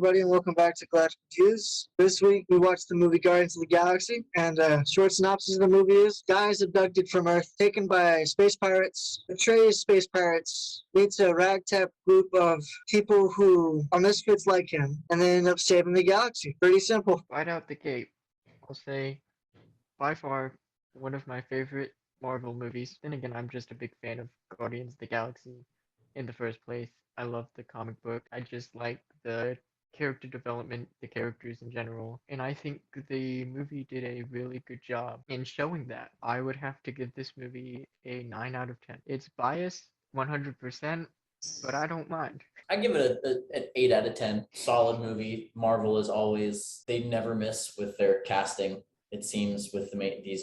everybody, and welcome back to Galactic Reviews. This week, we watched the movie Guardians of the Galaxy, and short synopsis of the movie is: guys abducted from Earth, taken by space pirates, betrays space pirates, meets a ragtag group of people who are misfits like him, and then end up saving the galaxy. Pretty simple. Right out the gate, I'll say by far one of my favorite Marvel movies. Then again, I'm just a big fan of Guardians of the Galaxy in the first place. I love the comic book. I just like the character development, the characters in general, and I think the movie did a really good job in showing that. I would have to give this movie a 9 out of 10. It's biased 100%, but I don't mind. I give it an 8 out of 10. Solid movie. Marvel is always, they never miss with their casting. It seems with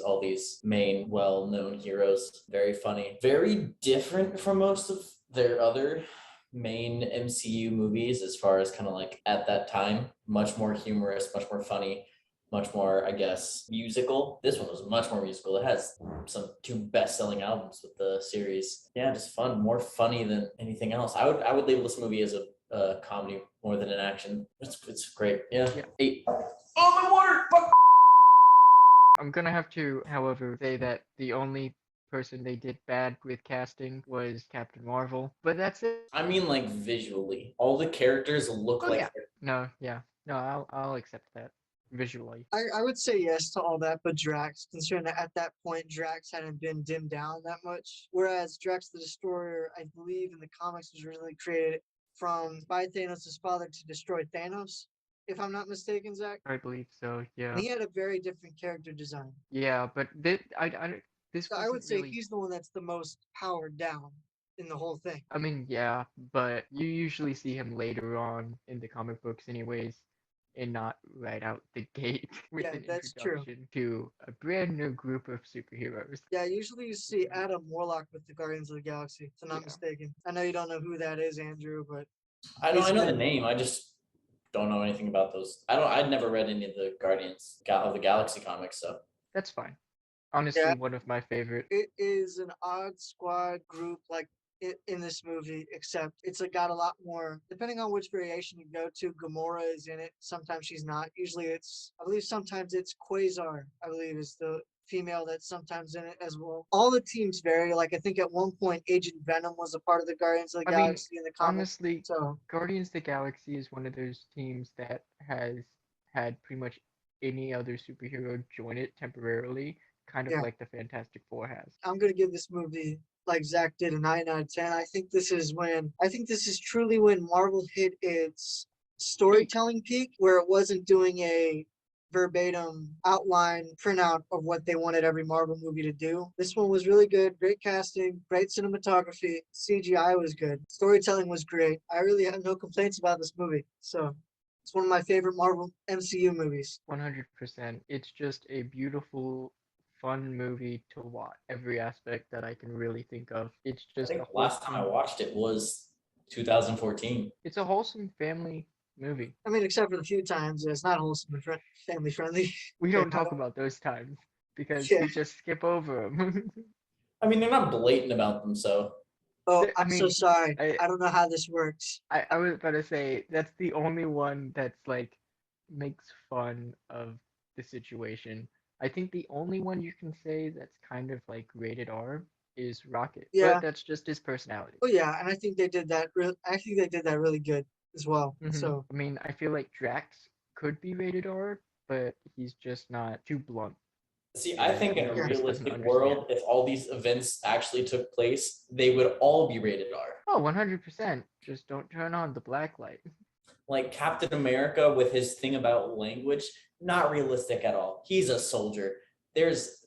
all these main well-known heroes. Very funny. Very different from most of their other main MCU movies as far as kind of like at that time. Much more humorous, much more funny, much more, I guess, musical. This one was much more musical. It has two best-selling albums with the series. Yeah, just fun, more funny than anything else. I would label this movie as a comedy more than an action. It's great. Yeah. 8. Oh, my water! Fuck! I'm gonna have to, however, say that the only person they did bad with casting was Captain Marvel, but that's it. I mean, like visually, all the characters look like. No, I'll accept that visually. I would say yes to all that, but Drax, considering that at that point Drax hadn't been dimmed down that much, whereas Drax the Destroyer, I believe in the comics, was originally created by Thanos' father to destroy Thanos, if I'm not mistaken, Zach. I believe so. Yeah. And he had a very different character design. Yeah, but this So I would say really... he's the one that's the most powered down in the whole thing. I mean, yeah, but you usually see him later on in the comic books anyways, and not right out the gate with an introduction to a brand new group of superheroes. Yeah, usually you see Adam Warlock with the Guardians of the Galaxy, if I'm not mistaken. I know you don't know who that is, Andrew, but I know the name. I just don't know anything about those. I'd never read any of the Guardians of the Galaxy comics, so that's fine. Honestly, one of my favorite. It is an odd squad group like in this movie, except it's got a lot more, depending on which variation you go to. Gamora is in it. Sometimes she's not. Usually I believe sometimes it's Quasar, I believe is the female that's sometimes in it as well. All the teams vary. Like I think at one point Agent Venom was a part of the Guardians of the Galaxy in the comics. Honestly, Guardians of the Galaxy is one of those teams that has had pretty much any other superhero join it temporarily, kind of like the Fantastic Four has. I'm gonna give this movie, like Zach did, a 9 out of 10. I think this is truly when Marvel hit its storytelling peak, where it wasn't doing a verbatim outline printout of what they wanted every Marvel movie to do. This one was really good. Great casting, great cinematography, CGI was good, storytelling was great. I really have no complaints about this movie. So it's one of my favorite Marvel MCU movies. 100%. It's just a beautiful, fun movie to watch. Every aspect that I can really think of. It's just. I think the last time I watched it was 2014. It's a wholesome family movie. I mean, except for the few times it's not wholesome and family friendly. We don't talk about those times because we just skip over them. I mean, they're not blatant about them, so. Oh, I'm so sorry. I don't know how this works. I was about to say that's the only one that's like makes fun of the situation. I think the only one you can say that's kind of like rated R is Rocket. Yeah, but that's just his personality. Oh yeah, and I think they did that. I think they did that really good as well. Mm-hmm. So I mean, I feel like Drax could be rated R, but he's just not too blunt. See, I think in a realistic world, if all these events actually took place, they would all be rated R. Oh, 100%. Just don't turn on the black light. Like Captain America with his thing about language, not realistic at all. He's a soldier. There's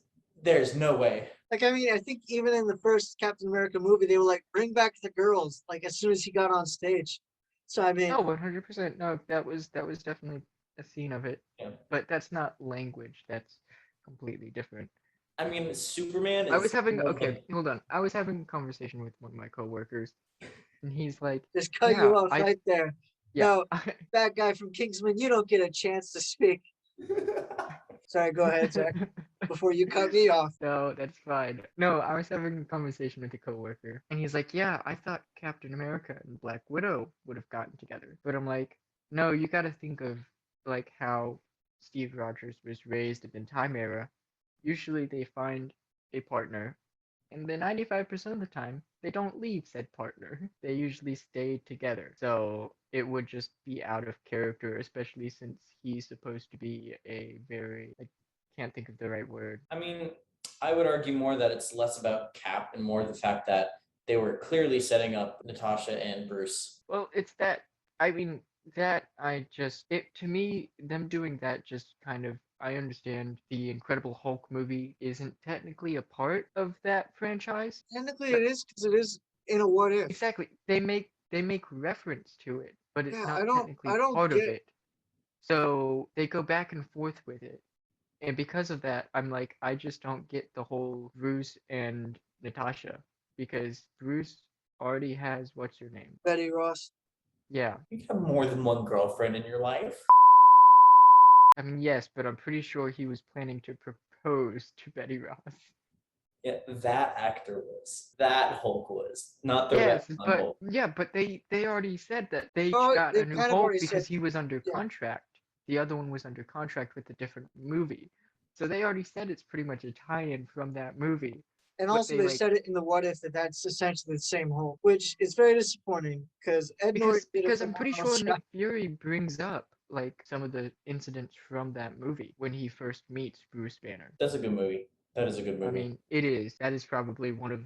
no way. Like, I mean, I think even in the first Captain America movie, they were like, bring back the girls, like as soon as he got on stage. So I mean, no, 100%. No, that was definitely a scene of it. Yeah. But that's not language. That's completely different. I mean, Superman. I was having hold on. I was having a conversation with one of my coworkers, and he's like, "Just cut you off right there." Yeah. No, bad guy from Kingsman, you don't get a chance to speak. Sorry, go ahead, Zach. Before you cut me off. No, that's fine. No, I was having a conversation with a coworker, and he's like, "Yeah, I thought Captain America and Black Widow would have gotten together," but I'm like, No, you got to think of like how Steve Rogers was raised in the time era. Usually they find a partner, and then 95% of the time they don't leave said partner. They usually stay together. So it would just be out of character, especially since he's supposed to be a very, I can't think of the right word. I mean, I would argue more that it's less about Cap and more the fact that they were clearly setting up Natasha and Bruce. Well, it's that, I mean, that I just, it to me, them doing that just kind of, I understand the Incredible Hulk movie isn't technically a part of that franchise. Technically, But it is because it is in a what if. exactly, they make reference to it, but it's Yeah, not I technically don't part of get. it. So they go back and forth with it. And because of that, I'm like, I just don't get the whole Bruce and Natasha because Bruce already has what's her name? Betty Ross. Yeah. You have more than one girlfriend in your life. I mean, yes, but I'm pretty sure he was planning to propose to Betty Ross. Yeah, that actor was. That Hulk was. Not the Yes, retcon but Hulk. yeah, but they already said that they Oh, got they a new kind of Hulk already said. because he was under Yeah, contract. The other one was under contract with a different movie. So they already said it's pretty much a tie-in from that movie. and But also they they like said it in the what if that that's essentially the same Hulk, which is very disappointing because Ed Norton did a because I'm pretty phenomenal sure job. Nick Fury brings up like some of the incidents from that movie when he first meets Bruce Banner. That's a good movie. That is a good I movie. mean, it is. That is probably one of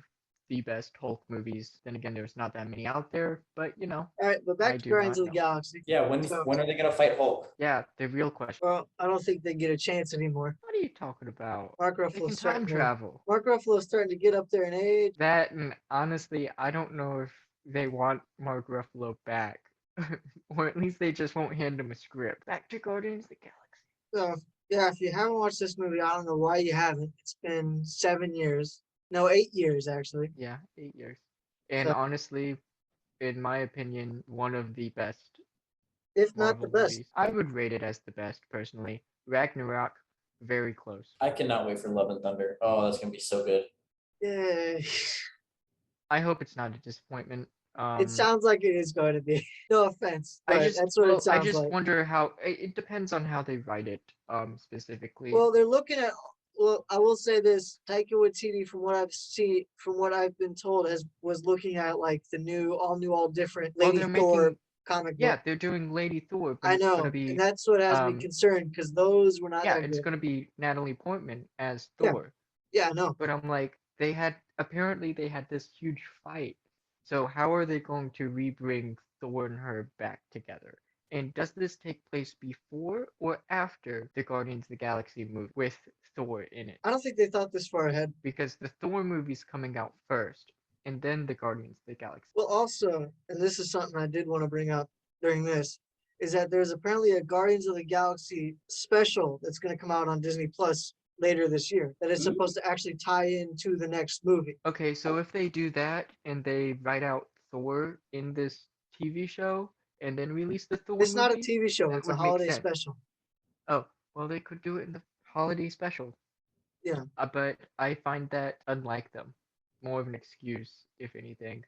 the best Hulk movies. Then again, there's not that many out there, but you know, All right, but I back to do Guardians not of the know. Galaxy. Yeah, So, when are they gonna fight Hulk? Yeah, the real question. well, I don't think they get a chance anymore. What are you talking about? Mark They can Ruffalo's time starting to. travel. Mark Ruffalo's starting to get up there in age. That and honestly, I don't know if they want Mark Ruffalo back. Or at least they just won't hand him a script. Back to Guardians of the Galaxy. So, yeah, if you haven't watched this movie, I don't know why you haven't. It's been 7 years. No, 8 years actually. Yeah, 8 years. And So, honestly, in my opinion, one of the best if not the Marvel best. movies. I would rate it as the best personally. Ragnarok, very close. I cannot wait for Love and Thunder. Oh, that's gonna be so good. Yeah, I hope it's not a disappointment. it sounds like it is going to be. No offense, I but just that's what it I sounds just like. wonder how it depends on how they write it specifically. Well, they're looking at. Well, I will say this: Taika Waititi, from what I've been told, was looking at like the new, all different Well, Lady they're Thor making comic book. yeah, they're doing Lady Thor, but I it's gonna know, and be that's what has me concerned because those were not yeah, that it's good. gonna be Natalie Portman as Yeah, Thor. yeah, I know. But I'm like, apparently they had this huge fight. So how are they going to rebring Thor and her back together? And does this take place before or after the Guardians of the Galaxy movie with Thor in it? I don't think they thought this far ahead. Because the Thor movie's coming out first, and then the Guardians of the Galaxy. Well, also, and this is something I did want to bring up during this, is that there's apparently a Guardians of the Galaxy special that's going to come out on Disney Plus later this year that is supposed to actually tie into the next movie. Okay, so if they do that and they write out Thor in this TV show and then release the Thor It's not a movie, TV show, that it's a would make holiday sense. special. Oh, well, they could do it in the holiday special. Yeah. But I find that unlike them, more of an excuse, if anything.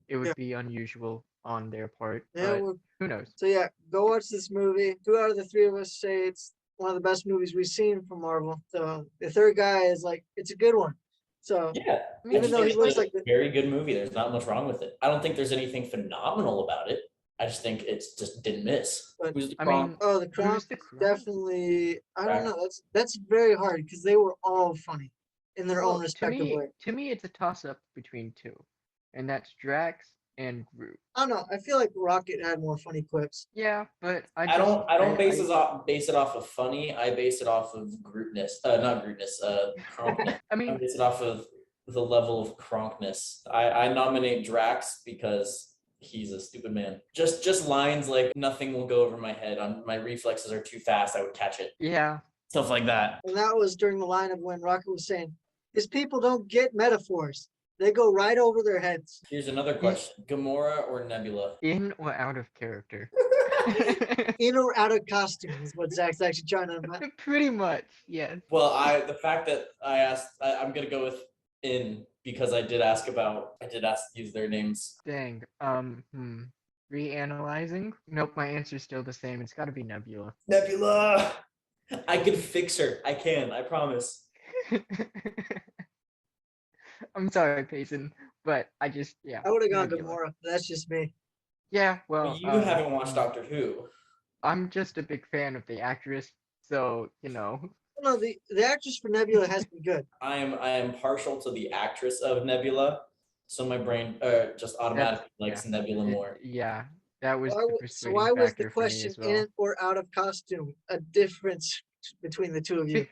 It would Yeah. be unusual on their part, Yeah, but well, who knows? so yeah, go watch this movie. 2 out of the 3 of us say it's one of the best movies we've seen from Marvel. So the third guy is like, it's a good one. So Yeah, I I mean, even just though think he it's looks a like the, very good movie. There's not much wrong with it. I don't think there's anything phenomenal about it. I just think it's just didn't miss. But- Who's the I Kronk? mean, oh, the Crown who's the Crown? definitely. I don't Right. know. That's very hard because they were all funny in their own Well, respective way. to me, it's a toss-up between two, and that's Drax and Groot. I don't know. I feel like Rocket had more funny clips. Yeah, but I don't base it off of funny. I base it off of Grootness. Not Grootness. Kronkness. I I mean, base it off of the level of Kronkness. I nominate Drax because he's a stupid man. Just lines like nothing will go over my head. My reflexes are too fast. I would catch it. yeah. Stuff like that. And that was during the line of when Rocket was saying, "His people don't get metaphors. They go right over their heads." Here's another question: Gamora or Nebula? In or out of character? In or out of costume is what Zach's actually trying to. Pretty much, yes. Well, the fact that I asked, I'm gonna go with in because I did ask to use their names. Dang. reanalyzing. Nope, my answer's still the same. It's got to be Nebula. Nebula. I could fix her. I can. I promise. I'm sorry, Peyton, but yeah. I would have gone Nebula. Gamora. But that's just me. Yeah, Well, well, you haven't watched Doctor Who. I'm just a big fan of the actress, so No, the actress for Nebula has been good. I am partial to the actress of Nebula, so my brain just automatically likes yeah. Nebula more. Yeah, that was Why, the so persuading why was the factor for me question as well. in or out of costume a difference between the two of you?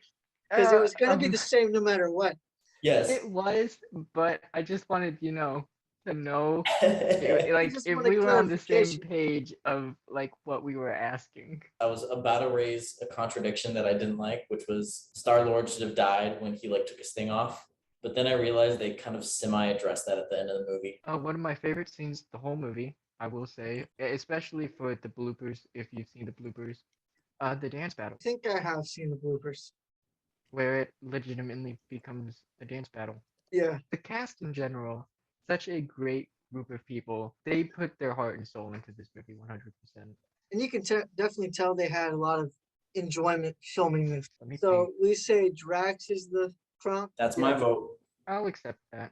Because it was going to be the same no matter what. Yes. It was, but I just wanted, to know, I like, just if wanted we were on the same clarification. page of, like, what we were asking. was about to raise a contradiction that I didn't like, which was Star-Lord should have died when he took his thing off. But then I realized they kind of semi-addressed that at the end of the movie. One of my favorite scenes, the whole movie, I will say, especially for the bloopers, if you've seen the bloopers, the dance battle, I think I have seen the bloopers. where it legitimately becomes a dance battle. Yeah. The cast in general, such a great group of people. They put their heart and soul into this movie 100%. And you can definitely tell they had a lot of enjoyment filming this. Let me So think. we say Drax is the prompt. That's my Yeah. vote. I'll accept that.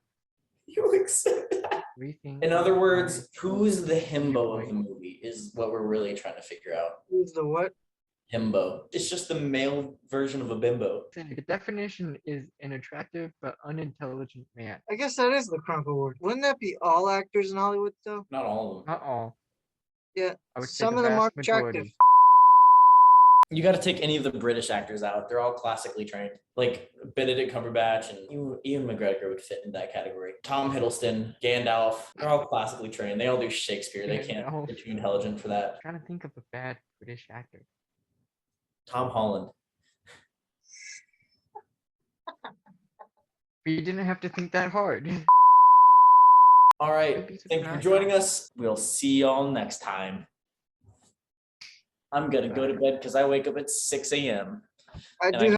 You accept that? Rethink. In other words, my who's the himbo of viewpoint. the movie is what we're really trying to figure out. Who's the what? Himbo. It's just the male version of a bimbo. The definition is an attractive but unintelligent man. I guess that is the Crump Award. Wouldn't that be all actors in Hollywood though? Not all of them. Not all. Yeah. I would say Some the of them vast are attractive. majority. You got to take any of the British actors out. They're all classically trained. Like Benedict Cumberbatch and Ian McGregor would fit in that category. Tom Hiddleston, Gandalf, they're all classically trained. They all do Shakespeare. They can't. Gandalf. They're too intelligent for that. I'm trying to think of a bad British actor. Tom Holland. But you didn't have to think that hard. All right. I'd be Thank you for surprised. joining us. We'll see y'all next time. I'm going to go to bed because I wake up at 6 a.m. I And do